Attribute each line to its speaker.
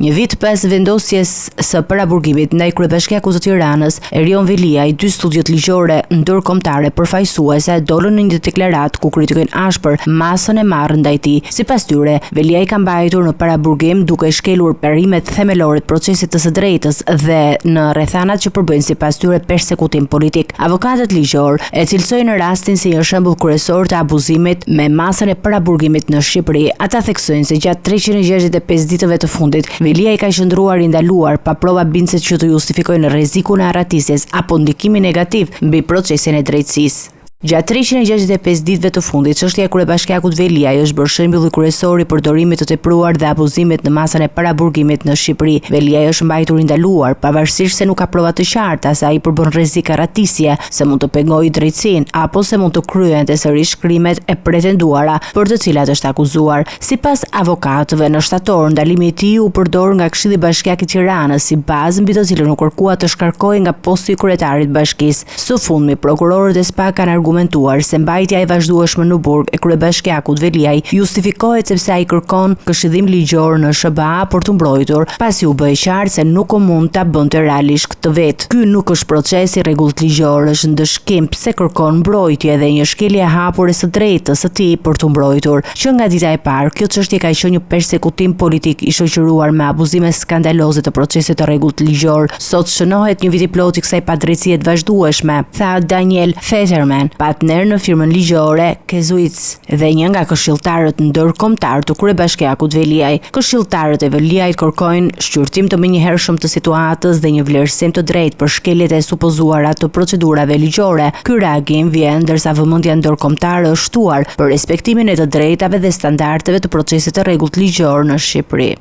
Speaker 1: Një vit pas vendosjes së paraburgimit ndaj kryebashkiakut të Tiranës, Erion Veliaj, dy studiot ligjore ndërkombëtare përfaqësuese dolën në një deklaratë ku kritikojnë ashpër masën e marrë ndaj tij. Sipas tyre, Veliaj ka mbajtur në paraburgim duke shkelur perimet themelore të procesit të së drejtës dhe në rrethanat që përbëjnë sipas tyre persekutim politik. Avokatët ligjor e cilësojnë rastin si një shembull kryesor të abuzimit me masën e paraburgimit në Shqipëri. Ata theksojnë se gjatë 365 ditëve të fundit, Veliaj ka qëndruar i ndaluar pa prova bindëse që të justifikojnë rrezikun e arratisjes apo ndikimin negativ mbi procesin e drejtësisë. Gjatë 365 ditëve të fundit, çështja e kryebashkiakut Veliaj është bërë shembull kryesor i përdorimit të tepruar dhe abuzimit në masën e paraburgimit në Shqipëri. Veliaj është mbajtur i ndaluar, pavarësisht se nuk ka prova të qarta se ai përbën rrezik arratisje, se mund të pengojë drejtësinë apo se mund të kryente sërish krimet e pretenduara për të cilat është akuzuar. Sipas avokatëve, në shtator ndalimi i tij u përdor nga Këshilli Bashkiak i Tiranës si bazë mbi të cilën u kërkua të shkarkohej nga posti i kryetarit të bashkisë. Së fundmi, prokurorët e SPA kanë argumentuar se mbajtja e vazhdueshme në burg e kryebashkiakut Veliaj justifikohet sepse ai kërkon këshillim ligjor në SBA për të mbrojtur, pasi u bë qartë se nuk mund ta bënte realisht këtë vetë. Ky nuk është proces i rregullt ligjor, është ndëshkim pse kërkon mbrojtje dhe një shkelje e hapur e së drejtës së tij për të mbrojtur. Që nga dita e parë, kjo çështje ka qenë një persekutim politik i shoqëruar me abuzime skandaloze të procesit të rregullt ligjor. Sot shënohet një vit i plotë i kësaj padrejtësie të vazhdueshme, tha Daniel Fetterman, partner në firmën ligjore Kezuic dhe një nga këshilltarët ndërkombëtar të kryebashkiakut Veliaj. Këshilltarët e Veliajt kërkojnë shqyrtim të menjëhershëm të situatës dhe një vlerësim të drejtë për shkeljet e supozuara të procedurave ligjore. Ky reagim vjen ndërsa vëmendja ndërkombëtare është shtuar për respektimin e të drejtave dhe standardeve të procesit të rregullt ligjor në Shqipëri.